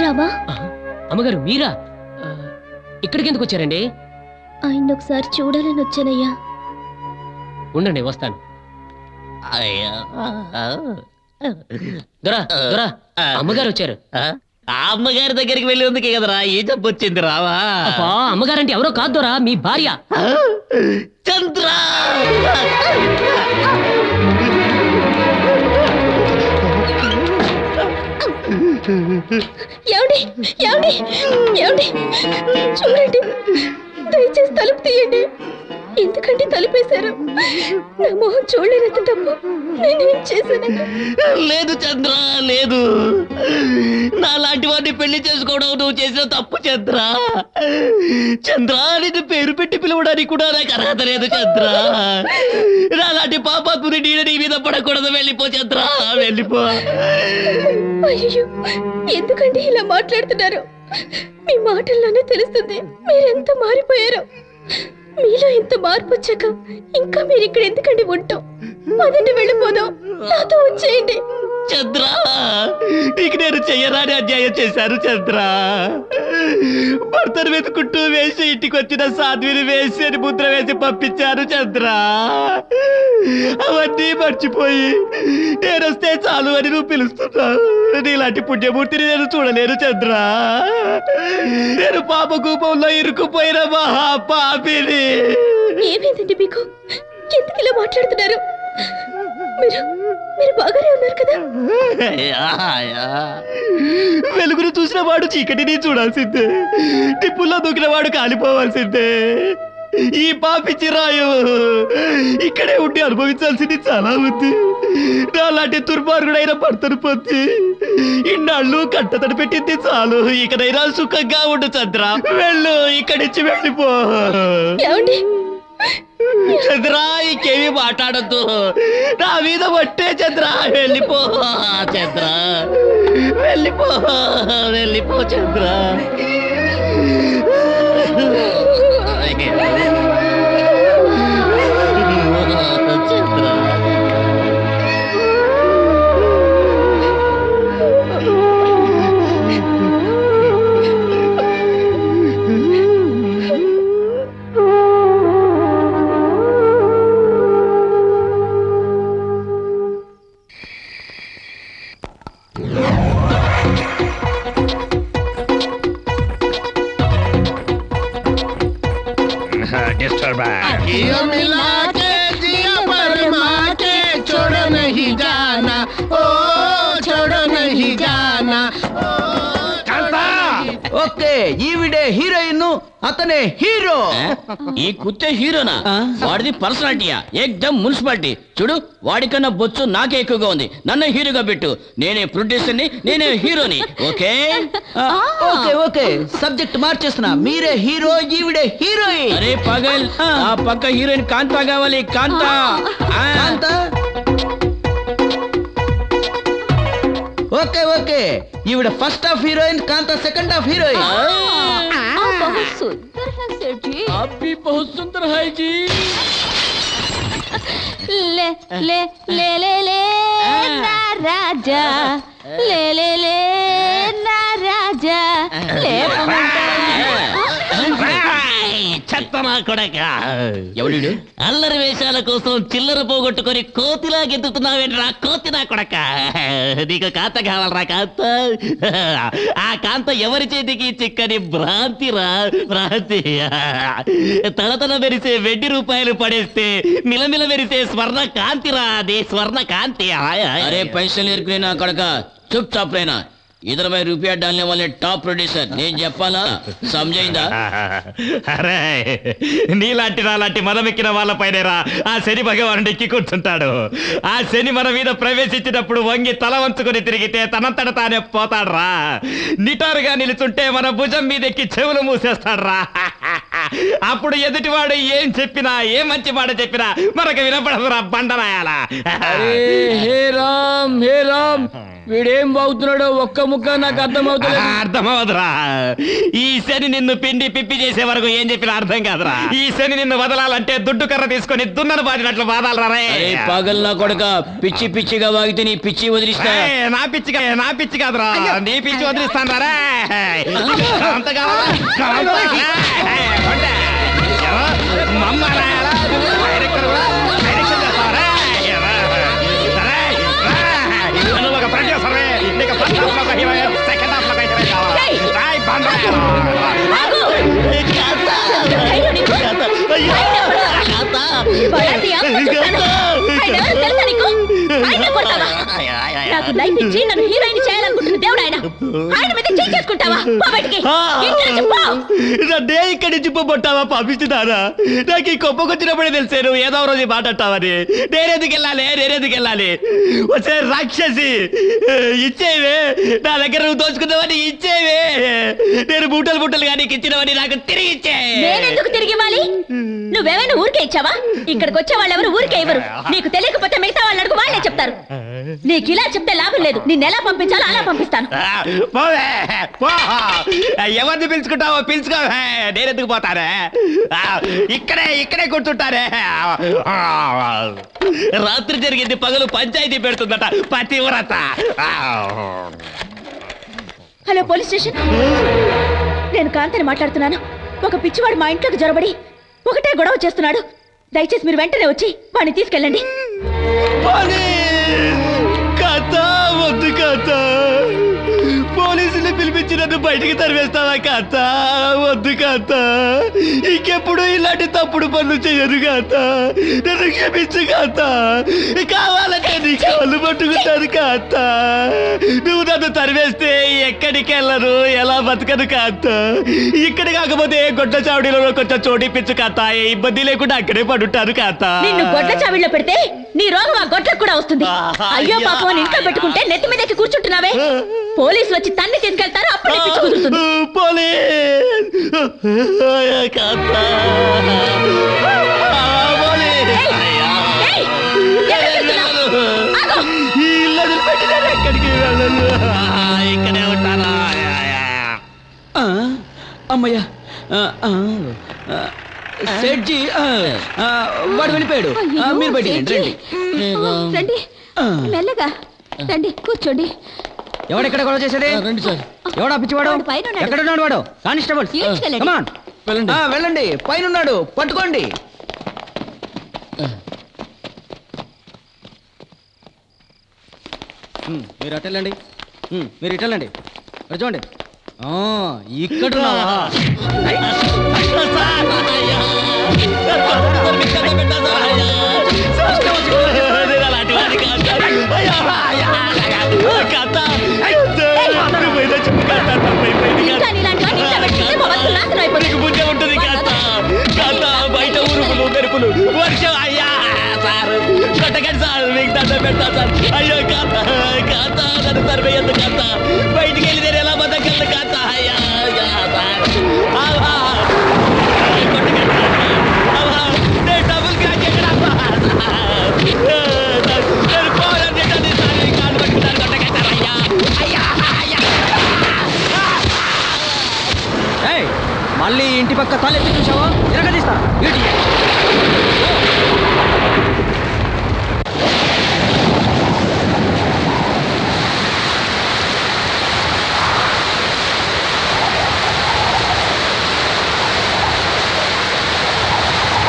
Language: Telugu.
రామా, అమ్మగారు మీరా? ఇక్కడికి ఎందుకు వచ్చారండి? ఆయన ఒకసారి చూడాలని వచ్చానయ్యా. ఉండండి, వస్తాను. దొరా దొరా, అమ్మగారు వచ్చారు. ఆ అమ్మగారి దగ్గరికి వెళ్ళి ఉంది కదరా, ఏ జబ్బు వచ్చింది రావా? అమ్మగారంటే ఎవరో కాదు దొరా, మీ భార్య చంద్ర. ఏమండి ఏమండి ఏమండి, చూడండి, దయచేసి తలుపు తీయండి. ఎందుకంటే తలుపేశారు? నా మొహం చూడలేనంత తప్పు నేనేం చేశాను? లేదు చంద్ర, లేదు. నాలాంటి వాడిని పెళ్లి చేసుకోవడం నువ్వు చేసిన తప్పు చంద్ర. చంద్ర, నిన్ను పేరు పెట్టి పిలవడానికి కూడా నాకు అర్హత లేదు చంద్ర. నాలాంటి పాపాత్ముని నీడ నీ మీద పడకూడదు. వెళ్ళిపో చంద్ర, వెళ్ళిపో. అయ్యో, ఎందుకండి ఇలా మాట్లాడుతున్నారు? మీ మాటల్లోనే తెలుస్తుంది మీరెంత మారిపోయారో. మీలో ఇంత మార్పు వచ్చాక ఇంకా మీరు ఇక్కడ ఎందుకండి ఉంటాం? పదండి, వెళ్ళిపోదాం. నాతో వచ్చేయండి. చంద్ర, నీకు నేను చెయ్యరాని అన్యాయం చేశాను చంద్ర. భర్తను వెతుకుంటూ వేసి ఇంటికి వచ్చిన సాధ్విని వేసి అని ముద్ర వేసి పంపించాను చంద్ర. అవన్నీ మర్చిపోయి నేనొస్తే చాలు అని నువ్వు పిలుస్తున్నావు. నీలాంటి పుణ్యమూర్తిని నేను చూడలేను చంద్ర. నేను పాప కూపంలో ఇరుక్కుపోయిన మహా పాపిని. ఏమైందండి మీకు? ఎందుకు ఇలా మాట్లాడుతున్నారు? మీరు మీరు బాగానే ఉన్నారు కదా? వెలుగును చూసిన వాడు చీకటిని చూడాల్సిందే. టిప్పుల్లో దూకిన వాడు కాలిపోవాల్సిందే. ఈ పాపిచ్చి రాయు ఇక్కడే ఉండి అనుభవించాల్సింది చాలా ఉంది. నాలాంటి దుర్మార్గుడైన భర్తను పొంది ఇన్నాళ్ళు కట్టతడి పెట్టింది చాలు. ఇకనైనా సుఖంగా ఉండు చంద్ర. వెళ్ళు, ఇక్కడి నుంచి వెళ్ళిపో. చంద్ర, ఇంకేమీ మాట్లాడద్దు. నా మీద పట్టే చంద్ర. వెళ్ళిపో చంద్ర, వెళ్ళిపో, వెళ్ళిపో చంద్ర. जिया मिला के जिया परमा के छोड़ो नहीं जाना, ओ छोड़ो नहीं जाना. ఓకే, ఈవిడే హీరోయిన్, అతనే హీరో. ఈ కుత్తే హీరోనా? వాడిది పర్సనాలిటీయా? ఏకదమ్ మున్సిపాలిటీ. చూడు, వాడికన్నా బొచ్చు నాకే ఎక్కువగా ఉంది. నన్ను హీరోగా పెట్టు. నేనే ప్రొడ్యూసర్ని, నేనే హీరోని. ఓకే ఓకే ఓకే, సబ్జెక్ట్ మార్చేస్తున్నా. మీరే హీరో, ఈవిడే హీరోయిన్. అరే పగల్, ఆ పక్క హీరోయిన్ కాంతా కావాలి. కాంతా. కాంతా. ఓకే ఓకే, ఈవిడ ఫస్ట్ హాఫ్ హీరోయిన్, కాంతా సెకండ్ హాఫ్ హీరోయిన్. बहुत सुंदर है सेठ जी. आप भी बहुत सुंदर है जी. ले ले ले ले ले ना राजा, ले ले ले ना राजा, ले చెత్తనా కొడక. ఎవడు? అల్లరి వేషాల కోసం చిల్లర పోగొట్టుకొని కోతిలా గెంతుతున్నావేంట్రా? కోతినా కొడక. నీకు కాంత కావాలరా? కాంత. ఆ కాంత ఎవరి చేతికి చిక్కని భ్రాంతిరా, భ్రాంతి. తలతల మెరిసే వెండి రూపాయలు పడేస్తే మిలమిల మెరిసే స్వర్ణ కాంతిరా, అది స్వర్ణ కాంతి. అరే పైసలు ఎరుకునేనా కొడక, చుప్ చాప్ రేనా. इधर में रुपया डालने वाले टॉप प्रोड्यूसर నేను చెప్పాలా? సమజైందా? అరే, నీలాంటి నాలాంటి మదమెక్కిన వాళ్ళపైనేరా ఆ శని భగవానుడు ఎక్కి కూర్చుంటాడు. ఆ శని మన మీద ప్రవేశించినప్పుడు వంగి తల వంచుకొని తిరిగితే తనంతట తానే పోతాడ్రా. నిటారుగా నిలుచుంటే మన భుజం మీద ఎక్కి చెవులు మూసేస్తాడ్రా. అప్పుడు ఎదుటివాడు ఏం చెప్పినా, ఏ మంచి మాట చెప్పినా మనకు వినపడదురా బండరాయాలా. హే రామ్, హే రామ్, వీడేం బాగుతున్నాడో ఒక్క ముక్క నాకు అర్థమవుతుంది. అర్థమవదురా. ఈ శని నిన్ను పిండి పిప్పి చేసే వరకు ఏం చెప్పినా అర్థం కాదురా. ఈ శని నిన్ను వదలాలంటే దుడ్డు కర్ర తీసుకొని దున్నను బాదినట్లు బాదాలరా రే. పగలు నా కొడక పిచ్చి పిచ్చిగా వాగితే నీ పిచ్చి వదిలిస్తా. నా పిచ్చి కాదురా, నీ పిచ్చి వదిలిస్తాను రా. అంత కావాలా? ఒక ప్రొడ్యూసర్ నీకు ఫస్ట్ హాఫ్ లో ఒక హీరో, సెకండ్ హాఫ్ లో ఒక హీరో కావాలి. రాయ్ బండ్రా. ధైర్యం నీకు? వాడంటే ఎవరో చూస్తాను. ఆయన ఎవరో తెలుసా నీకు? ఆయన్నే కొడతావా? నాకు లైఫ్ ఇచ్చి నన్ను హీరోయిన్ చేయాలనుకుంటున్న దేవుడు ఆయన. ఆయన మీద చేయి చేసుకుంటావా? పో బయటికి. ఇంటి నుంచి పో. నన్నే ఇక్కడి నుంచి పొట్టావా పంపిస్తున్నారా? నాకు ఈ కొప్పకొచ్చినప్పుడే తెలిసే నువ్వు ఏదో రోజు మాట్లాడతావని. నేనెందుకు వెళ్ళాలి? వచ్చే రాక్షసి, ఇచ్చేవే నా దగ్గర నువ్వు దోచుకున్నావని ఇచ్చేవే. నేను బూటలు కానీ ఇచ్చినవని నాకు తిరిగి ఇచ్చే. నేనెందుకు తిరిగి ఇవ్వాలి? నువ్వేమైనా ఊరికే ఇచ్చావా? ఇక్కడికి వచ్చే వాళ్ళు ఎవరు ఊరికే ఇవ్వరు. నీకు తెలియకపోతే మిగతా వాళ్ళని అడుగు, వాళ్ళే చెప్తారు. నీకు ఇలా చెప్తే లాభం లేదు. నిన్ను ఎలా పంపించాలో అలా పంపిస్తాను. పోవే పో. ఎవరిని పిలుచుకుంటావో పిలుచుకోవే. నేనెందుకు పోతానే? ఇక్కడే కూర్చుంటారే. రాత్రి జరిగింది పగలు పంచాయతీ పెడుతుందట పతివ్రత. హలో పోలీస్ స్టేషన్, నేను కాంతని మాట్లాడుతున్నాను. ఒక పిచ్చివాడు మా ఇంట్లోకి జొరబడి ఒకటే గొడవ చేస్తున్నాడు. దయచేసి మీరు వెంటనే వచ్చి వాడిని తీసుకెళ్ళండి. వద్దు కథ, పోలీసులు పిలిపించి నన్ను బయటికి తరివేస్తావా కథ? వద్దు కథ, ఇంకెప్పుడు ఇలాంటి తప్పుడు పనులు చేయరు కథ. నన్ను క్షమించు కథ. కావాలంటే నీ కాళ్ళు పట్టుకుంటాను కథ. నువ్వు నన్ను తరివేస్తే ఎక్కడికి వెళ్ళను, ఎలా బతకను కథ. ఇక్కడ కాకపోతే గొడ్డ చావడిలో కొంచెం చోటిపించు కథ. ఏ ఇబ్బంది లేకుండా అక్కడే పడుంటాను కథ. నిన్ను గొడ్ల చావిడిలో పెడితే నీ రోగం ఆ గొడ్లకు కూడా వస్తుంది. అయ్యో పాపం అని ఇంట్లో పెట్టుకుంటే నెత్తి మీదకి కూర్చుంటున్నావే. పోలీసులు వచ్చి తన్ని తీసుకెళ్తారు, అప్పుడే పిచ్చి కుదురుతుంది. ఎక్కడికి వెళ్ళను, ఇక్కడే ఉంటానా? అమ్మయ్యా. సెడ్జి వాడు వెళ్ళిపోయాడు. మీరు బయటికి రండి. రండి, మెల్లగా రండి, కూర్చోండి. ఎవడెక్కడ గొడవ చేసేది? రండి సార్. ఎవడా పిచ్చివాడు? వాడు పైన ఉన్నాడు. ఎక్కడ ఉన్నాడు వాడు? కానిస్టేబుల్ తీసుకెళ్ళండి. వెళ్ళండి, పైన ఉన్నాడు, పట్టుకోండి. మీరు అటెళ్ళండి, మీరు ఇటెళ్ళండి. చూడండి, ఇక్కడ ఇంకా నీలాంటి వాడిని ఇంట్లో పెట్టుకుంటే మా బతుకులు నాశనం అయిపోతాయి. బుద్ధి ఉంటుంది కథ. కథ బయట ఉరుములు మెరుపులు వర్షం. అయ్యా సార్ కొట్టకండి సార్, మీకు దండం పెడతా సార్. అయ్యో కథ నన్ను సరిపోయేందు కథ. బయటికి వెళ్ళి నేను ఎలా బతకగలను కథ. అయ్యా సార్ కొట్టకండి. నేను డబ్బులు క్రాక్ ఎక్కడ నేను పోవాలని సార్ కాలు పట్టుకున్నాను. కొట్టకండి సార్. మళ్ళీ ఇంటి పక్క తలెత్తి చూసావా?